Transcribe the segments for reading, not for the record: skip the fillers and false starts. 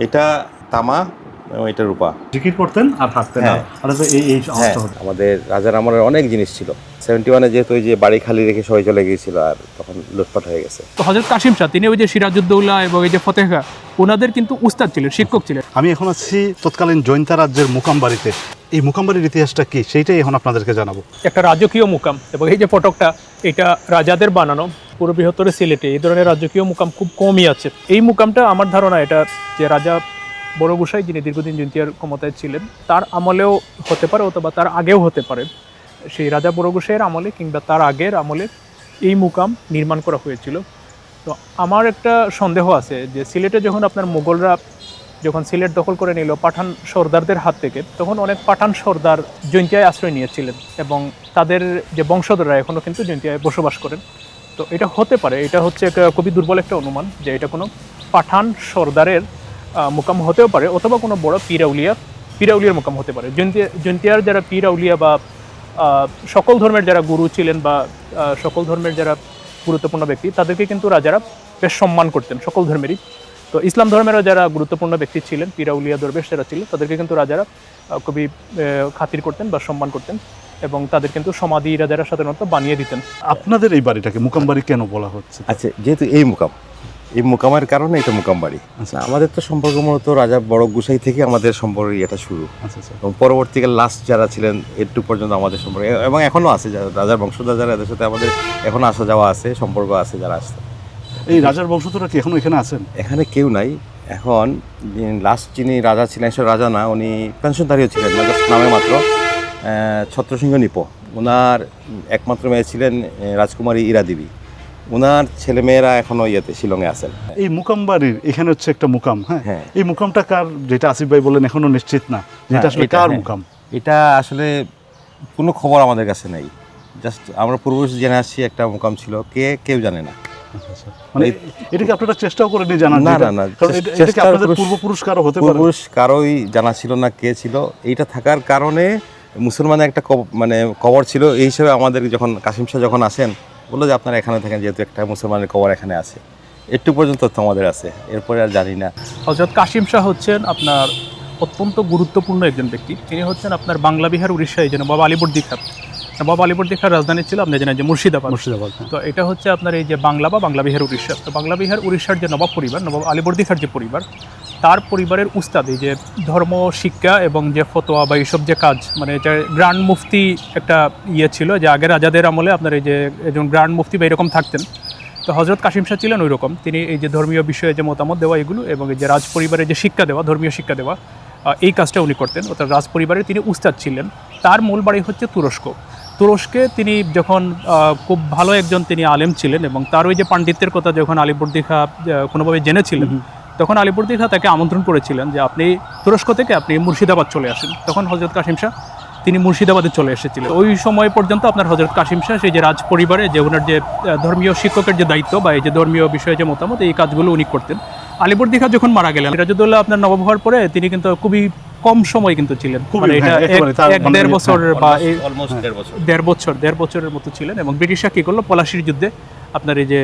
এটা তামা এবং এটা রূপা। জিকির করতেন আর হাসতেন। হ্যাঁ। আর এই অবস্থা হতো। আমাদের রাজার আমলের অনেক জিনিস ছিল। 71-এ যেহেতু ওই যে বাড়ি খালি রেখে সবাই চলে গিয়েছিল আর তখন লুটপাট হয়ে গেছে। তো হযরত কাসিম শাহ তিনি ওই যে সিরাজউদ্দৌলা এবং এই যে ফতেহ খাঁ ওনাদের কিন্তু উস্তাদ ছিলেন, শিক্ষক ছিলেন। আমি এখন আছি তৎকালীন জৈন্তা রাজ্যের মুকামবাড়িতে। এই মুকামবাড়ির ইতিহাসটা কি সেইটাই এখন আপনাদেরকে জানাবো। একটা রাজকীয় মুকাম এবং এই যে ফটকটা এটা রাজাদের বানানো। পুরো বৃহত্তর সিলেটে এই ধরনের রাজকীয় মুকাম খুব কমই আছে। এই মুকামটা আমার ধারণা এটা যে রাজা বড় গোসাই যিনি দীর্ঘদিন জৈন্তিয়ার ক্ষমতায় ছিলেন তার আমলেও হতে পারে অথবা তার আগেও হতে পারে। সেই রাজা বড় গোসাইয়ের আমলে কিংবা তার আগের আমলে এই মুকাম নির্মাণ করা হয়েছিল। তো আমার একটা সন্দেহ আছে যে সিলেটে যখন আপনার মোগলরা যখন সিলেট দখল করে নিল পাঠান সর্দারদের হাত থেকে, তখন অনেক পাঠান সর্দার জৈন্তিয়ায় আশ্রয় নিয়েছিলেন এবং তাদের যে বংশধররা এখনও কিন্তু জৈন্তিয়ায় বসবাস করেন। তো এটা হতে পারে, এটা হচ্ছে একটা খুবই দুর্বল একটা অনুমান যে এটা কোনো পাঠান সর্দারের মোকাম হতেও পারে অথবা কোনো বড় পীর-আউলিয়ার মোকাম হতে পারে। জৈন্তিয়ার যারা পীর-আউলিয়া বা সকল ধর্মের যারা গুরু ছিলেন বা সকল ধর্মের যারা গুরুত্বপূর্ণ ব্যক্তি তাদেরকে কিন্তু রাজারা বেশ সম্মান করতেন, সকল ধর্মেরই। তো ইসলাম ধর্মেরও যারা গুরুত্বপূর্ণ ব্যক্তি ছিলেন, পীর-আউলিয়া দরবেশ যারা ছিলেন, তাদেরকে কিন্তু রাজারা খুবই খাতির করতেন বা সম্মান করতেন এবং তাদের কিন্তু সমাধি রাজারা সাধারণত বানিয়ে দিতেন। আপনাদের এই বাড়িটাকে মুকামবাড়ি কেন বলা হচ্ছে? আচ্ছা, যেহেতু এই মুকামের কারণে এটা মুকামবাড়ি। আচ্ছা, আমাদের তো সম্পর্ক মূলত রাজা বড় গোসাই থেকে আমাদের সম্পর্ক এটা শুরু। আচ্ছা, এবং পরবর্তীকালে লাস্ট যারা ছিলেন একটু পর্যন্ত আমাদের সম্পর্ক এবং এখনও আছে, রাজার বংশধর যারা এদের সাথে আমাদের এখনও আসা যাওয়া আছে, সম্পর্ক আছে যারা আসছে। এই রাজার বংশধররা কি এখনো এখানে আছেন? এখানে কেউ নাই এখন। লাস্ট যিনি রাজা ছিলেন, সে রাজা না, উনি পেনশনধারীও ছিলেন না, জাস্ট নামে মাত্র। ছত্রসিংহ নিপো ওনার একমাত্র মেয়ে ছিলেন রাজকুমারী ইরা দেবী। ওনার ছেলেমেয়েরা এখনো শিলংয়ে আছেন। এই মুকামবাড়ির এখানে হচ্ছে একটা মুকাম। হ্যাঁ, এই মুকামটা কার, যেটা আসিফ ভাই বলেন এখনো নিশ্চিত না যেটা আসলে কার মুকাম? এটা আসলে কোনো খবর আমাদের কাছে নেই। জাস্ট আমরা পূর্বপুরুষ জেনে আসছি একটা মুকাম ছিল, কেউ জানে না। মানে এটাকে আপনারা চেষ্টাও করে নিয়ে জানান? না না না, আপনাদের পূর্বপুরুষ কারো হতে পারে? পূর্বপুরুষ কারোই জানা ছিল না কে ছিল। এইটা থাকার কারণে মুসলমানের একটা মানে কবর ছিল। এই হিসেবে আমাদের যখন কাসিম শাহ যখন আসেন বললো যে আপনারা এখানে থাকেন, যেহেতু একটা মুসলমানের কবর এখানে আছে। একটু পর্যন্ত তথ্য আমাদের আছে, এরপরে আর জানি না। হযরত কাসিম শাহ হচ্ছেন আপনার অত্যন্ত গুরুত্বপূর্ণ একজন ব্যক্তি। তিনি হচ্ছেন আপনার বাংলা বিহার উড়িষ্যায় যেন বাবা আলীবর্দী খাঁ। বাবা আলীবর্দী খাঁর রাজধানী ছিল আপনি জানেন যে মুর্শিদাবাদ। তো এটা হচ্ছে আপনার এই যে বাংলা বা বাংলা বিহার উড়িষ্যা। তো বাংলা বিহার উড়িষ্যার যে নবাব পরিবার, নবাব আলীবর্দী খাঁর যে পরিবার, তার পরিবারের উস্তাদ এই যে ধর্ম শিক্ষা এবং যে ফতোয়া বা এইসব যে কাজ, মানে এটা গ্র্যান্ড মুফতি একটা ছিল যে আগের রাজাদের আমলে আপনার এই যে একজন গ্র্যান্ড মুফতি বা এরকম থাকতেন। তো হযরত কাসিম শাহ ছিলেন ওই রকম। তিনি এই যে ধর্মীয় বিষয়ে যে মতামত দেওয়া এগুলো এবং এই যে রাজ পরিবারের যে শিক্ষা দেওয়া, ধর্মীয় শিক্ষা দেওয়া, এই কাজটা উনি করতেন। অর্থাৎ রাজ পরিবারের তিনি উস্তাদ ছিলেন। তার মূল বাড়ি হচ্ছে তুরস্কে তিনি যখন খুব ভালো একজন তিনি আলেম ছিলেন এবং তার ওই যে পাণ্ডিত্যের কথা যখন আলীবর্দী খাঁ কোনোভাবে জেনেছিলেন, তখন আলীবর্দী খাঁ তাকে আমন্ত্রণ করেছিলেন যে আপনি তুরস্ক থেকে আপনি মুর্শিদাবাদ চলে আসেন। তখন হযরত কাসিম শাহ তিনি মুর্শিদাবাদে চলে এসেছিলেন। ওই সময় পর্যন্ত আপনার হযরত কাসিম শাহ সেই যে রাজ পরিবারে যে ওনার যে ধর্মীয় শিক্ষকের যে দায়িত্ব বা এই যে ধর্মীয় বিষয়ে যে মতামত, এই কাজগুলো উনি করতেন। আলীবর্দী খাঁ যখন মারা গেলেন, সিরাজউদ্দৌলা আপনার নবাব হওয়ার পরে তিনি কিন্তু খুবই কম সময় কিন্তু ছিলেন, মানে এটা 1-1.5 বছর বা 1.5 বছরের মতো ছিলেন। এবং ব্রিটিশরা কী করলো, পলাশির যুদ্ধে আপনার এই যে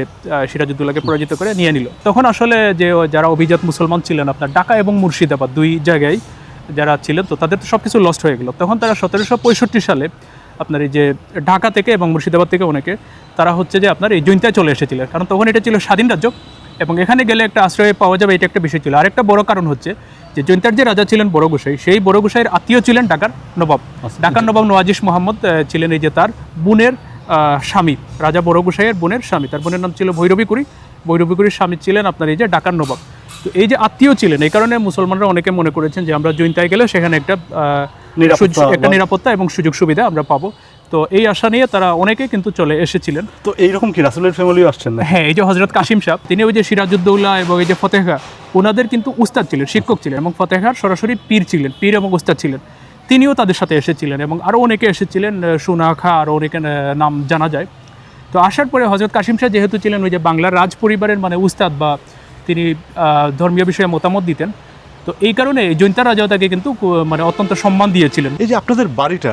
সিরাজউদ্দৌলাকে পরাজিত করে নিয়ে নিল। তখন আসলে যে যারা অভিজাত মুসলমান ছিলেন আপনার ঢাকা এবং মুর্শিদাবাদ দুই জায়গায় যারা ছিলেন, তো তাদের তো সব কিছু লস্ট হয়ে গেল। তখন তারা 1765 সালে আপনার এই যে ঢাকা থেকে এবং মুর্শিদাবাদ থেকে অনেকে তারা হচ্ছে যে আপনার এই জৈন্তায় চলে এসেছিলেন, কারণ তখন এটা ছিল স্বাধীন রাজ্য এবং এখানে গেলে একটা আশ্রয় পাওয়া যাবে, এটা একটা বিষয় ছিল। আরেকটা বড় কারণ হচ্ছে যে জৈন্তার যে রাজা ছিলেন বড় গোসাই, সেই বড় গোসাইয়ের আত্মীয় ছিলেন ঢাকার নবাব নওয়াজিশ মোহাম্মদ ছিলেন এই যে তার বোনের স্বামী, রাজা বড় গোসাইয়ের বোনের স্বামী। তার বোনের নাম ছিল ভৈরবী কুড়ির স্বামী ছিলেন আপনার এই যে ঢাকার নবাব। তো এই যে আত্মীয় ছিলেন, এই কারণে মুসলমানরা অনেকে মনে করেছেন যে আমরা জৈন্তায় গেলে সেখানে একটা নিরাপত্তা এবং সুযোগ সুবিধা আমরা পাবো। তো এই আশা নিয়ে তারা অনেকে কিন্তু চলে এসেছিলেন। তো এইরকম কি রাসূলের ফ্যামিলিও আসছেন না? হ্যাঁ, এই যে হযরত কাসিম শাহ তিনি ওই যে সিরাজউদ্দৌলা এবং এই যে ফতেহ খাঁ ওনাদের কিন্তু উস্তাদ ছিলেন, শিক্ষক ছিলেন এবং ফতেহ খাঁর সরাসরি পীর এবং উস্তাদ ছিলেন। তিনিও তাদের সাথে এসেছিলেন এবং আরও অনেকে এসেছিলেন, সুনা খাঁ, আরও অনেকে নাম জানা যায়। তো আসার পরে হযরত কাসিম শাহ যেহেতু ছিলেন ওই যে বাংলার রাজ পরিবারের মানে উস্তাদ বা তিনি ধর্মীয় বিষয়ে মতামত দিতেন, তো এই কারণে জৈন্তা রাজাও তাকে কিন্তু মানে অত্যন্ত সম্মান দিয়েছিলেন। এই যে আপনাদের বাড়িটা,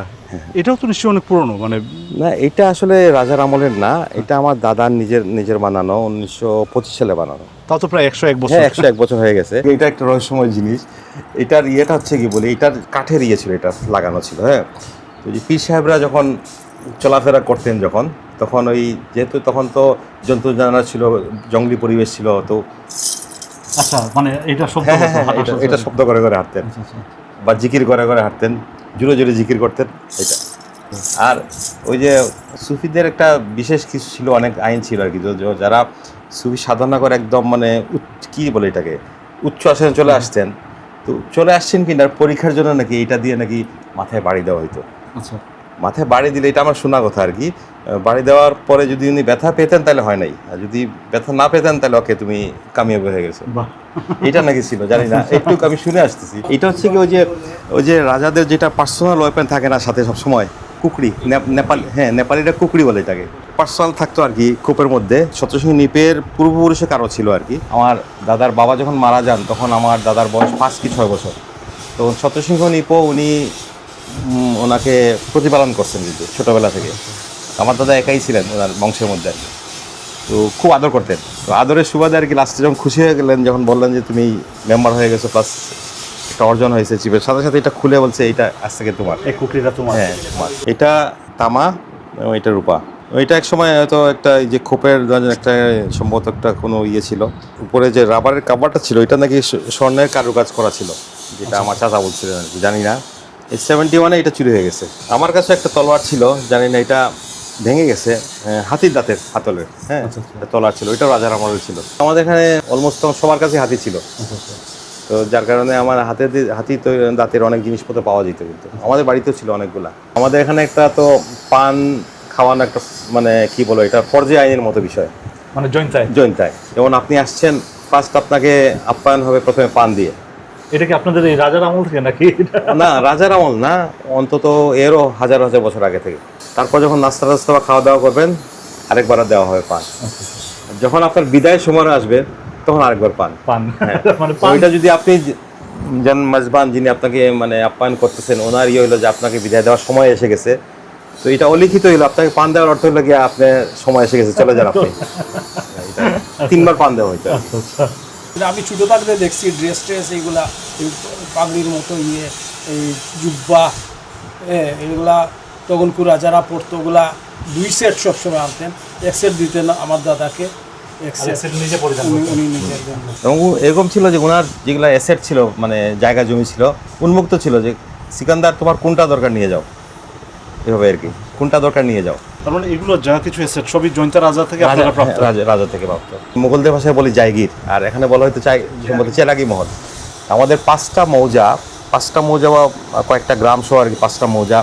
এটাও তো নিশ্চয়ই অনেক পুরনো। মানে না, এটা আসলে রাজার আমলের না, এটা আমার দাদার নিজের বানানো, 1925 সালে বানানো। তাও তো প্রায় 101 বছর। হ্যাঁ 101 বছর হয়ে গেছে। এটা একটা রহস্যময় জিনিস। এটার ইয়েটা হচ্ছে কি বলি, এটার কাঠের ইয়ে ছিল, এটা লাগানো ছিল। হ্যাঁ, তো যে পীর সাহেবরা যখন চলাফেরা করতেন যখন, তখন ওই যেহেতু তখন তো জন্তু জানোয়ার ছিল, জঙ্গলি পরিবেশ ছিল, তো আচ্ছা, মানে এটা শব্দ হ্যাঁ হতো, হ্যাঁ হাঁটার এটা শব্দ। এটা শব্দ করে করে হাঁটতেন, আচ্ছা, আচ্ছা। বা জিকির করে করে হাঁটতেন, জোরে জোরে জিকির করতেন এটা। আর ওই যে সুফিদের একটা বিশেষ কিছু ছিল, অনেক আইন ছিল আর কি, যারা সুফি সাধনা করে একদম মানে কী বলে এটাকে, উচ্চ আসনে চলে আসতেন, তো চলে আসছেন কিনা পরীক্ষার জন্য নাকি এটা দিয়ে নাকি মাথায় বাড়ি দেওয়া হইতো। আচ্ছা, মাথায় বাড়ি দিলে, এটা আমার শোনা কথা আর কি, বাড়ি দেওয়ার পরে যদি উনি ব্যথা পেতেন তাহলে হয় নাই, আর যদি ব্যথা না পেতেন তাহলে ওকে তুমি কামিয়াব হয়ে গেছো। বাহ। এটা নাকি ছিল, জানি না, একটু আমি শুনে আসতেছি। এটা হচ্ছে কি ওই যে রাজাদের যেটা পার্সোনাল ওয়েপেন থাকে না সাথে সব সময়, কুকরি, নেপাল, হ্যাঁ নেপালিরা কুকরি বলে এটাকে, পার্সোনাল থাকতো আর কি কোপের মধ্যে। সত্যসিংহ নিপের পূর্বপুরুষে কারো ছিল আর কি। আমার দাদার বাবা যখন মারা যান তখন আমার দাদার বয়স 5 কি 6 বছর। তো সত্যসিংহ নিপও উনি ওনাকে প্রতিপালন করছেন কিন্তু ছোটোবেলা থেকে। আমার দাদা একাই ছিলেন ওনার বংশের মধ্যে, তো খুব আদর করতেন। তো আদরের সুবাদে আর কি লাস্টে যখন খুশি হয়ে গেলেন, যখন বললেন যে তুমি মেম্বার হয়ে গেছো, প্লাস একটা অর্জন হয়েছে চিফের, সাথে সাথে এটা খুলে বলছে এইটা আজ থেকে তোমার, এই কুকরিটা তোমার। হ্যাঁ তোমার। এটা তামা এবং এটা রূপা। এটা এক সময় হয়তো একটা এই যে খোপের একটা সম্ভবত একটা কোনো ইয়ে ছিল, উপরে যে রাবারের কাভারটা ছিল এটা নাকি স্বর্ণের কারুকাজ করা ছিল, যেটা আমার চাচা বলছিলেন আর কি, জানি না। এই 71-এ এটা চুরি হয়ে গেছে। আমার কাছে একটা তলোয়ার ছিল, জানি না এটা ভেঙে গেছে, হাতির দাঁতের হাতলের, হ্যাঁ একটা তলোয়ার ছিল, ওইটাও রাজার আমলের ছিল। আমাদের এখানে অলমোস্ট সবার কাছে হাতি ছিল, তো যার কারণে আমার হাতি তো দাঁতের অনেক জিনিসপত্র পাওয়া যেত, কিন্তু আমাদের বাড়িতেও ছিল অনেকগুলা। আমাদের এখানে একটা তো পান খাওয়ানো একটা মানে কি বলো, এটা ফরজে আইনের মতো বিষয়, মানে জৈন্তায়। যেমন আপনি আসছেন, ফার্স্ট আপনাকে আপ্যায়ন হবে প্রথমে পান দিয়ে। এটা কি আপনাদের এই রাজার আমল থেকে নাকি? না রাজার আমল না, অন্তত এরও হাজার হাজার বছর আগে থেকে। তারপর যখন নাস্তা টাস্তা বা খাওয়া দাওয়া করবেন আরেকবার দেওয়া হবে পান। যখন আপনার বিদায়ের সময় আসবে তখন আরেকবার পান। হ্যাঁ, মানে ওইটা যদি আপনি যান মেজবান, যিনি আপনাকে মানে আপ্যায়ন করতেছেন, ওনার ইয়ে হইলো যে আপনাকে বিদায় দেওয়ার সময় এসে গেছে, তো এটা অলিখিত হইলো, আপনাকে পান দেওয়ার অর্থ হইলো গিয়ে আপনার সময় এসে গেছে, চলে যান আপনি। এটা 3বার পান দেওয়া হইতো। আমি ছোটো থাকতে দেখছি ড্রেস এইগুলা, এই পাগড়ির মতো ইয়ে, এই জুব্বা, এইগুলা তখন রাজারা পড়তো, ওগুলা 2 সেট সবসময় আনতেন, 1 সেট দিতেন আমার দাদাকে, 1 সেট নিজে পরিধান উনি নিজের জন্য। এবং এরকম ছিল যে ওনার যেগুলো অ্যাসেট ছিল, মানে জায়গা জমি ছিল, উন্মুক্ত ছিল, যে সিকান্দার তোমার কোনটা দরকার নিয়ে যাও, এভাবে আর কি, কোনটা দরকার নিয়ে যাও। তার মানে এগুলো যা কিছু এসেট সবই জৈন্তা রাজা থেকে আপনারা প্রাপ্ত। রাজা থেকে প্রাপ্ত। মুঘলদের ভাষায় বলি জায়গির, আর এখানে বলা হয়তো সম্ভবত চেরাগি মহল। আমাদের 5টা মৌজা বা কয়েকটা গ্রাম সহ আর কি, 5টা মৌজা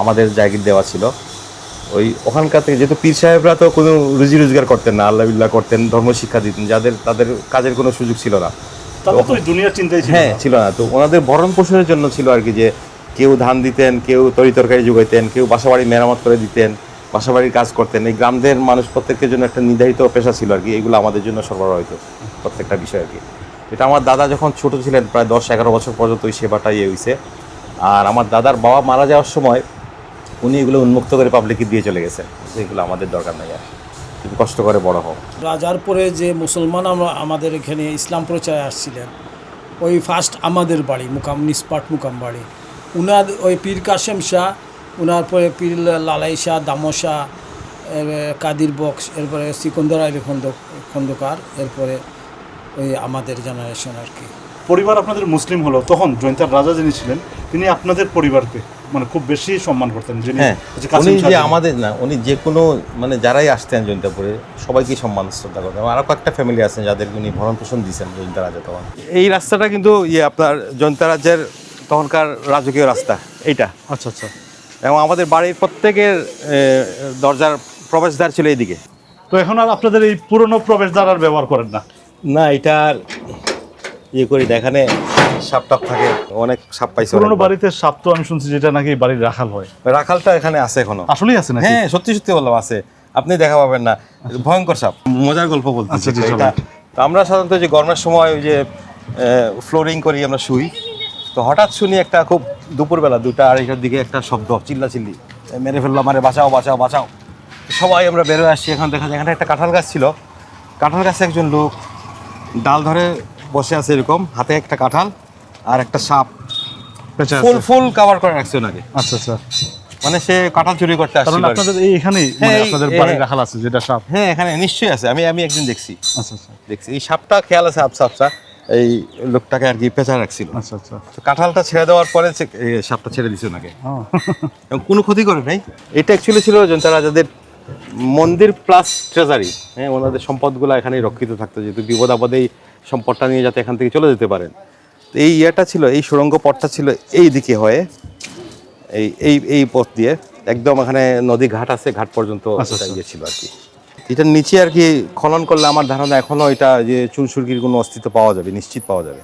আমাদের জায়গির দেওয়া ছিল। ওখানকার থেকে, যেহেতু পীর সাহেবরা তো কোনো রুজি রোজগার করতেন না, আল্লাহ বিল্লাহ করতেন, ধর্ম শিক্ষা দিতেন, তাদের কাজের কোনো সুযোগ ছিল না, তাদের তো দুনিয়ার চিন্তাই ছিল হ্যাঁ না। ছিল না। তো ওনাদের ভরণ পোষণের জন্য ছিল আর কি, যে কেউ ধান দিতেন, কেউ তরি তরকারি যোগাইতেন, কেউ বাসাবাড়ি মেরামত করে দিতেন, বাসাবাড়ির কাজ করতেন। এই গ্রামদের মানুষ প্রত্যেকের জন্য একটা নির্ধারিত পেশা ছিল আর কি, এগুলো আমাদের জন্য সরবরাহ হতো প্রত্যেকটা বিষয় আর কি। এটা আমার দাদা যখন ছোট ছিলেন, প্রায় 10-11 বছর পর্যন্ত ওই সেবাটা হয়েছে। আর আমার দাদার বাবা মারা যাওয়ার সময় উনি এগুলো উন্মুক্ত করে পাবলিকে দিয়ে চলে গেছেন, এগুলো আমাদের দরকার নাই, আর তুমি কষ্ট করে বড় হও। রাজার পরে যে মুসলমান আমাদের এখানে ইসলাম প্রচারে আসছিলেন, ওই ফার্স্ট আমাদের বাড়ি নিসপাট মুকাম বাড়ি, উনার ওই পীর কাশেম শাহ, উনার পরে পীর লালাই শাহ, দামো শাহ, কাদির বক্স, এরপরে সিকন্দর আলী খন্দকার, এরপরে ওই আমাদের জেনারেশন আর কি। পরিবার আপনাদের মুসলিম হলো, তখন জৈন্তার রাজা যিনি ছিলেন তিনি আপনাদের পরিবারকে মানে খুব বেশি সম্মান করতেন। যিনি হ্যাঁ, উনি যে আমাদের না, উনি যে কোনো মানে যারাই আসতেন জৈন্তাপুরে সবাইকে সম্মান শ্রদ্ধা করতেন। আরও কয়েকটা ফ্যামিলি আছেন যাদের উনি ভরণ পোষণ দিয়েছেন জৈন্তা রাজা তখন। এই রাস্তাটা কিন্তু আপনার জৈন্তা রাজ্যের তখনকার রাজকীয় রাস্তা এইটা। আচ্ছা আচ্ছা। এবং আমাদের বাড়ির প্রত্যেকের দরজার প্রবেশদ্বার ছিল এইদিকে। তো এখন আর আপনাদের এই পুরনো প্রবেশদ্বার আর ব্যবহার করেন না? না, এটার করি না, এখানে সাপ টাপ থাকে, অনেক সাপ পাইছে। পুরনো বাড়িতে সাপ তো আমি শুনছি যেটা নাকি বাড়ির রাখাল হয়। রাখালটা এখানে আছে এখনো। আসলেই আছে নাকি? হ্যাঁ, সত্যি সত্যি বললাম আছে, আপনি দেখা পাবেন না, ভয়ঙ্কর সাপ। মজার গল্প বলতেছি। তো আমরা সাধারণত যে গরমের সময় ওই যে ফ্লোরিং করি, আমরা শুই, তো হঠাৎ শুনি একটা খুব দুপুরবেলা 2টা-2:30টার দিকে একটা শব্দ, চিল্লাচিল্লি, মেরে ফেললাম, আরে বাঁচাও বাঁচাও বাঁচাও। সবাই আমরা বেরোয় আসছি, এখন দেখা যায় এখানে একটা কাঁঠাল গাছ ছিল, কাঁঠাল গাছে একজন লোক ডাল ধরে বসে আছে এরকম, হাতে একটা কাঁঠাল আর একটা সাপ পেঁচা আছে। ফুল ফুল কভার করে রাখছে ওনাকে। আচ্ছা আচ্ছা, মানে সে কাঁঠাল চুরি করতে আসছিল কারণ আর কি। আপনাদের এখানেই হ্যাঁ, এই- আপনাদের এই- বাড়ির রাখাল আছে যেটা সাপ। হ্যাঁ এখানে নিশ্চয়ই আছে, আমি একদিন দেখছি আচ্ছা আচ্ছা এই সাপটা খেয়াল আছে আবসা আবসা, এই লোকটাকে আর কি পেঁচা রাখছিল। আচ্ছা আচ্ছা। তো কাঁঠালটা ছেড়ে দেওয়ার পরে এই সাপটা ছেড়ে দিছে ওনাকে, ও, এবং কোনো ক্ষতি করে নাই। এটা অ্যাকচুয়ালি ছিল জনতা রাজাদের মন্দির প্লাস ট্রেজারি। হ্যাঁ, ওনাদের সম্পদগুলো এখানেই রক্ষিত থাকতো, যেহেতু বিপদ আপদে এই সম্পদটা নিয়ে যাতে এখান থেকে চলে যেতে পারেন। তো এই ইয়েটা ছিল, এই সুড়ঙ্গ পথটা ছিল এই দিকে হয়ে এই এই এই পথ দিয়ে একদম এখানে নদী ঘাট আছে, ঘাট পর্যন্ত এটা ইয়ে ছিল আর কি। এটার নিচে আর কি খনন করলে আমার ধারণা এখনো এটা যে চুন সুরকির কোনো অস্তিত্ব পাওয়া যাবে, নিশ্চিত পাওয়া যাবে।